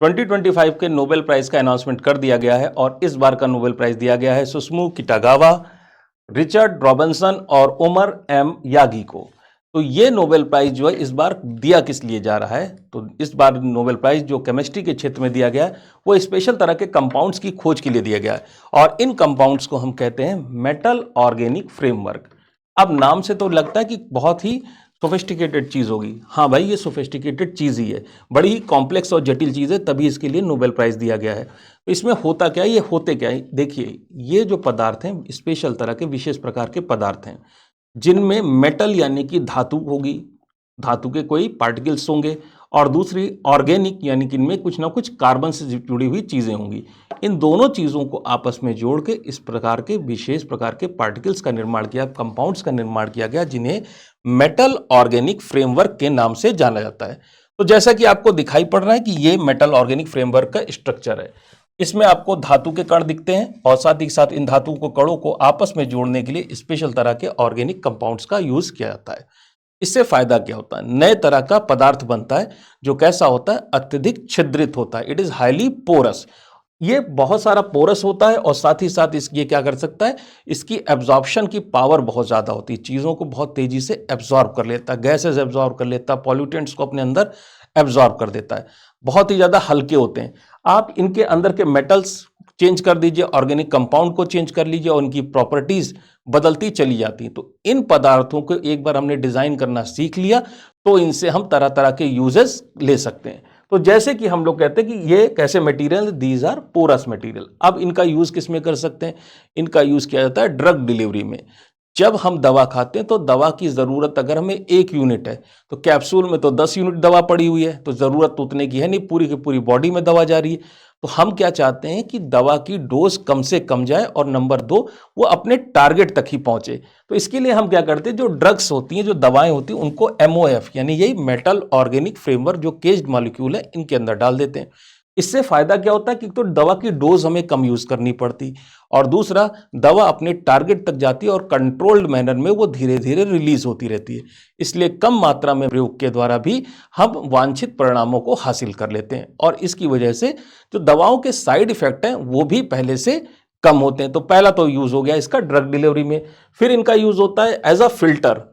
2025 के Nobel prize का announcement कर दिया गया है और इस बार का नोबेल प्राइज दिया गया है सुसुमु किटागावा, रिचर्ड रॉबिन्सन और उमर एम यागी को। तो ये नोबेल प्राइज जो है इस बार दिया किस लिए जा रहा है? तो इस बार नोबेल प्राइज जो केमिस्ट्री के क्षेत्र में दिया गया है वो स्पेशल तरह के कंपाउंड्स की खोज के लिए दिया गया है और इन कंपाउंड्स को हम कहते हैं मेटल ऑर्गेनिक फ्रेमवर्क। अब नाम से तो लगता है कि बहुत ही सोफिस्टिकेटेड चीज होगी। हाँ भाई, ये सोफिस्टिकेटेड चीज ही है, बड़ी ही कॉम्प्लेक्स और जटिल चीज है, तभी इसके लिए नोबेल प्राइज दिया गया है। तो इसमें होता क्या है, ये होते क्या है? देखिए, ये जो पदार्थ हैं स्पेशल तरह के विशेष प्रकार के पदार्थ हैं जिनमें मेटल यानी कि धातु होगी, धातु के कोई पार्टिकल्स होंगे, और दूसरी ऑर्गेनिक यानी कि इनमें कुछ ना कुछ कार्बन से जुड़ी हुई चीजें होंगी। इन दोनों चीजों को आपस में जोड़ के इस प्रकार के विशेष प्रकार के पार्टिकल्स का निर्माण किया, कंपाउंड्स का निर्माण किया गया, जिन्हें मेटल ऑर्गेनिक फ्रेमवर्क के नाम से जाना जाता है। तो जैसा कि आपको दिखाई पड़ रहा है कि ये मेटल ऑर्गेनिक फ्रेमवर्क का स्ट्रक्चर है। इसमें आपको धातु के कण दिखते हैं और साथ ही साथ इन धातु को कणों को आपस में जोड़ने के लिए स्पेशल तरह के ऑर्गेनिक कंपाउंड्स का यूज किया जाता है। इससे फायदा क्या होता है? नए तरह का पदार्थ बनता है जो कैसा होता है? अत्यधिक छिद्रित होता है। It is highly porous. ये बहुत सारा पोरस होता है और साथ ही साथ ये क्या कर सकता है? इसकी एब्जॉर्प्शन की पावर बहुत ज्यादा होती है, चीजों को बहुत तेजी से एब्जॉर्ब कर लेता है, गैसेस एब्जॉर्ब कर लेता है, पॉल्यूटेंट्स को अपने अंदर एब्जॉर्ब कर देता है। बहुत ही ज्यादा हल्के होते हैं। आप इनके अंदर के मेटल्स चेंज कर दीजिए, ऑर्गेनिक कंपाउंड को चेंज कर लीजिए और उनकी प्रॉपर्टीज बदलती चली जाती हैं। तो इन पदार्थों को एक बार हमने डिजाइन करना सीख लिया तो इनसे हम तरह तरह के यूजेस ले सकते हैं। तो जैसे कि हम लोग कहते हैं कि ये कैसे material, these are porous material. अब इनका यूज किस में कर सकते हैं? इनका यूज किया जाता है ड्रग डिलीवरी में। जब हम दवा खाते हैं तो दवा की जरूरत अगर हमें 1 यूनिट है तो कैप्सूल में तो 10 यूनिट दवा पड़ी हुई है, तो जरूरत तो उतने की है नहीं, पूरी की पूरी बॉडी में दवा जा रही है। तो हम क्या चाहते हैं कि दवा की डोज कम से कम जाए और नंबर 2 वो अपने टारगेट तक ही पहुंचे। तो इसके लिए हम क्या करते हैं, जो ड्रग्स होती हैं, जो दवाएं होती हैं, उनको MOF यानी यही मेटल ऑर्गेनिक फ्रेमवर्क जो केज्ड मॉलिक्यूल है इनके अंदर डाल देते हैं। इससे फायदा क्या होता है कि तो दवा की डोज हमें कम यूज करनी पड़ती और दूसरा दवा अपने टारगेट तक जाती है और कंट्रोल्ड मैनर में वो धीरे धीरे रिलीज होती रहती है। इसलिए कम मात्रा में प्रयोग के द्वारा भी हम वांछित परिणामों को हासिल कर लेते हैं और इसकी वजह से जो दवाओं के साइड इफेक्ट हैं वो भी पहले से कम होते हैं। तो पहला तो यूज हो गया इसका ड्रग डिलीवरी में। फिर इनका यूज होता है एज अ फिल्टर।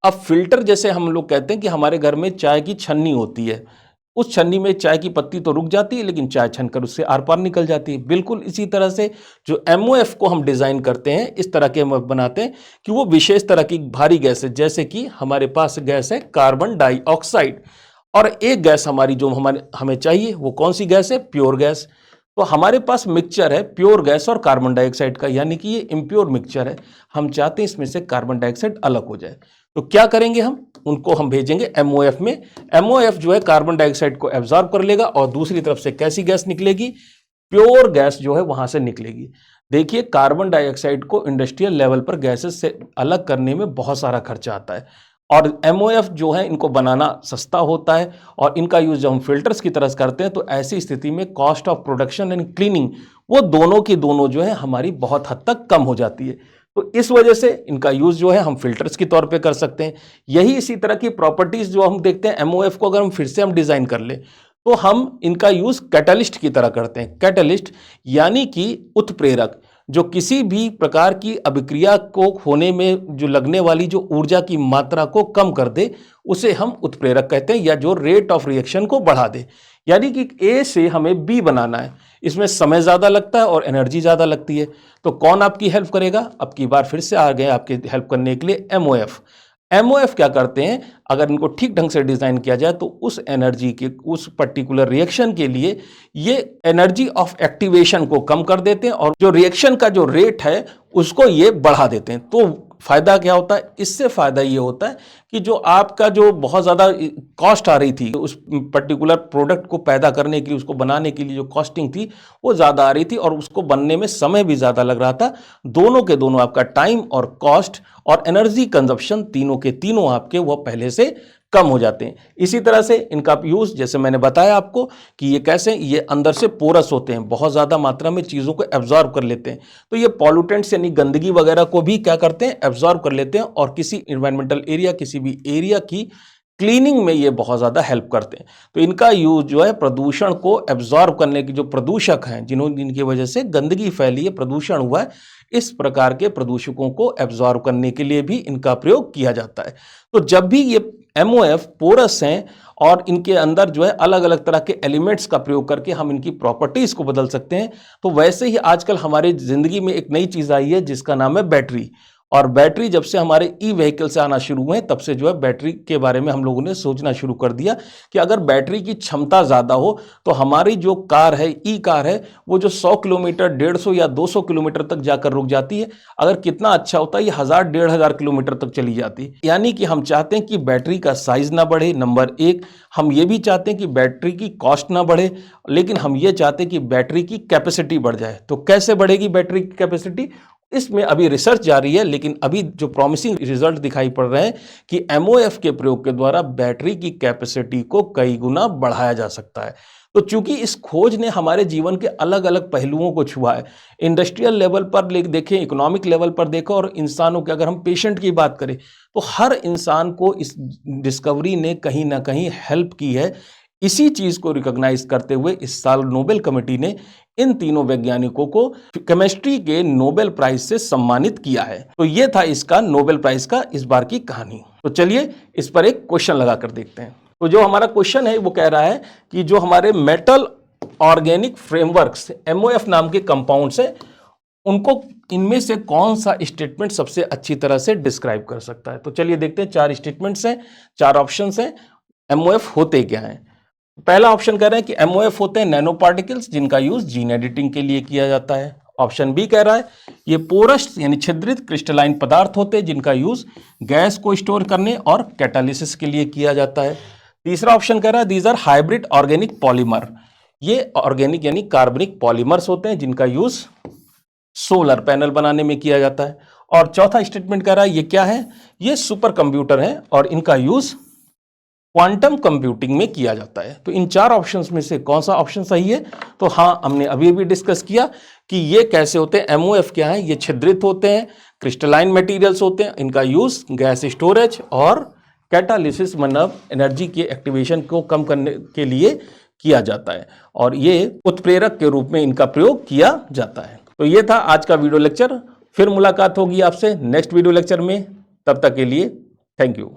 अब फिल्टर जैसे हम लोग कहते हैं कि हमारे घर में चाय की छन्नी होती है, उस छन्नी में चाय की पत्ती तो रुक जाती है लेकिन चाय छनकर उससे आर पार निकल जाती है। बिल्कुल इसी तरह से जो MOF को हम डिजाइन करते हैं, इस तरह के MOF बनाते हैं कि वो विशेष तरह की भारी गैस है, जैसे कि हमारे पास गैस है कार्बन डाइऑक्साइड और एक गैस हमारी जो हमें चाहिए वो कौन सी गैस है? Pure gas. तो हमारे पास मिक्सचर है प्योर गैस और कार्बन डाइऑक्साइड का, यानी कि ये इम्प्योर मिक्सचर है। हम चाहते हैं इसमें से कार्बन डाइऑक्साइड अलग हो जाए, तो क्या करेंगे हम? उनको हम भेजेंगे MOF में। MOF जो है कार्बन डाइऑक्साइड को एब्जॉर्ब कर लेगा और दूसरी तरफ से कैसी गैस निकलेगी? प्योर गैस जो है वहां से निकलेगी। देखिए, कार्बन डाइऑक्साइड को इंडस्ट्रियल लेवल पर गैसेस से अलग करने में बहुत सारा खर्चा आता है और MOF जो है इनको बनाना सस्ता होता है और इनका यूज जब हम फिल्टर्स की तरह करते हैं तो ऐसी स्थिति में cost of production and cleaning वो दोनों की दोनों जो है हमारी बहुत हद तक कम हो जाती है। तो इस वजह से इनका यूज जो है हम फिल्टर्स के तौर पे कर सकते हैं। यही इसी तरह की प्रॉपर्टीज जो हम देखते हैं MOF को अगर हम फिर से हम डिजाइन कर ले तो हम इनका यूज कैटलिस्ट की तरह करते हैं। कैटलिस्ट यानी कि उत्प्रेरक, जो किसी भी प्रकार की अभिक्रिया को होने में जो लगने वाली जो ऊर्जा की मात्रा को कम कर दे उसे हम उत्प्रेरक कहते हैं, या जो रेट ऑफ रिएक्शन को बढ़ा दे। यानी कि A से हमें B बनाना है, इसमें समय ज्यादा लगता है और एनर्जी ज्यादा लगती है। तो कौन आपकी हेल्प करेगा? अब की बार फिर से आ गए आपके हेल्प करने के लिए MOF। MOF क्या करते हैं, अगर इनको ठीक ढंग से डिजाइन किया जाए तो उस एनर्जी के उस पर्टिकुलर रिएक्शन के लिए ये एनर्जी ऑफ एक्टिवेशन को कम कर देते हैं और जो रिएक्शन का जो रेट है उसको ये बढ़ा देते हैं। तो फायदा क्या होता है? इससे फायदा ये होता है कि जो आपका जो बहुत ज्यादा कॉस्ट आ रही थी उस पर्टिकुलर प्रोडक्ट को पैदा करने के लिए, उसको बनाने के लिए जो कॉस्टिंग थी वो ज्यादा आ रही थी और उसको बनने में समय भी ज्यादा लग रहा था। दोनों के दोनों आपका टाइम और कॉस्ट और एनर्जी कंजप्शन तीनों के तीनों आपके वो पहले से कम हो जाते हैं। इसी तरह से इनका यूज जैसे मैंने बताया आपको कि ये कैसे, ये अंदर से पोरस होते हैं, बहुत ज्यादा मात्रा में चीजों को एब्जॉर्ब कर लेते हैं। तो ये पॉल्यूटेंट्स यानी गंदगी वगैरह को भी क्या करते हैं? एब्जॉर्ब कर लेते हैं और किसी इन्वायरमेंटल एरिया, किसी भी एरिया की क्लीनिंग में ये बहुत ज़्यादा हेल्प करते हैं। तो इनका यूज जो है प्रदूषण को एब्जॉर्ब करने की, जो प्रदूषक हैं जिनकी वजह से गंदगी फैली है, प्रदूषण हुआ है, इस प्रकार के प्रदूषकों को एब्जॉर्ब करने के लिए भी इनका प्रयोग किया जाता है। तो जब भी ये MOF पोरस हैं और इनके अंदर जो है अलग अलग तरह के एलिमेंट्स का प्रयोग करके हम इनकी प्रॉपर्टीज को बदल सकते हैं। तो वैसे ही आजकल हमारी जिंदगी में एक नई चीज आई है जिसका नाम है बैटरी। और बैटरी जब से हमारे व्हीकल से आना शुरू हुए तब से जो है बैटरी के बारे में हम लोगों ने सोचना शुरू कर दिया कि अगर बैटरी की क्षमता ज़्यादा हो तो हमारी जो कार है, कार है, वो जो 100 किलोमीटर, 150 या 200 किलोमीटर तक जाकर रुक जाती है, अगर कितना अच्छा होता है ये 1000-1500 किलोमीटर तक चली जाती है। यानी कि हम चाहते हैं कि बैटरी का साइज ना बढ़े, नंबर एक। हम ये भी चाहते हैं कि बैटरी की कॉस्ट ना बढ़े, लेकिन हम ये चाहते हैं कि बैटरी की कैपेसिटी बढ़ जाए। तो कैसे बढ़ेगी बैटरी की कैपेसिटी, इसमें अभी रिसर्च जारी है, लेकिन अभी जो प्रॉमिसिंग रिजल्ट दिखाई पड़ रहे हैं कि MOF के प्रयोग के द्वारा बैटरी की कैपेसिटी को कई गुना बढ़ाया जा सकता है। तो चूंकि इस खोज ने हमारे जीवन के अलग अलग पहलुओं को छुआ है, इंडस्ट्रियल लेवल पर देखें, इकोनॉमिक लेवल पर देखें, और इंसानों के, अगर हम पेशेंट की बात करें तो हर इंसान को इस डिस्कवरी ने कहीं ना कहीं हेल्प की है। इसी चीज को रिकॉग्नाइज करते हुए इस साल नोबेल कमेटी ने इन तीनों वैज्ञानिकों को केमिस्ट्री के नोबेल प्राइज से सम्मानित किया है। तो ये था इसका नोबेल प्राइज का इस बार की कहानी। तो चलिए इस पर एक क्वेश्चन लगा कर देखते हैं। तो जो हमारा क्वेश्चन है वो कह रहा है कि जो हमारे मेटल ऑर्गेनिक फ्रेमवर्क्स MOF नाम के कंपाउंड्स हैं, उनको इनमें से कौन सा स्टेटमेंट सबसे अच्छी तरह से डिस्क्राइब कर सकता है। तो चलिए देखते हैं, 4 स्टेटमेंट्स हैं, 4 ऑप्शंस हैं। MOF होते क्या हैं? पहला ऑप्शन कह रहे हैं कि MOF होते हैं नैनो पार्टिकल्स जिनका यूज जीन एडिटिंग के लिए किया जाता है। ऑप्शन बी कह रहा है ये पोरस यानी छिद्रित क्रिस्टलाइन पदार्थ होते हैं जिनका यूज गैस को स्टोर करने और कैटालिसिस के लिए किया जाता है। तीसरा ऑप्शन कह रहा है these are hybrid organic polymer, ये ऑर्गेनिक यानी कार्बनिक पॉलीमर्स होते हैं जिनका यूज सोलर पैनल बनाने में किया जाता है। और चौथा स्टेटमेंट कह रहा है ये क्या है, ये सुपर कंप्यूटर है और इनका यूज क्वांटम कंप्यूटिंग में किया जाता है। तो इन 4 ऑप्शंस में से कौन सा ऑप्शन सही है? तो हाँ, हमने अभी भी डिस्कस किया कि ये कैसे होते हैं। MOF क्या है, ये छिद्रित होते हैं, क्रिस्टलाइन मटेरियल्स होते हैं, इनका यूज गैस स्टोरेज और कैटालिसिस मतलब एनर्जी के एक्टिवेशन को कम करने के लिए किया जाता है, और ये उत्प्रेरक के रूप में इनका प्रयोग किया जाता है। तो ये था आज का वीडियो लेक्चर। फिर मुलाकात होगी आपसे नेक्स्ट वीडियो लेक्चर में, तब तक के लिए थैंक यू।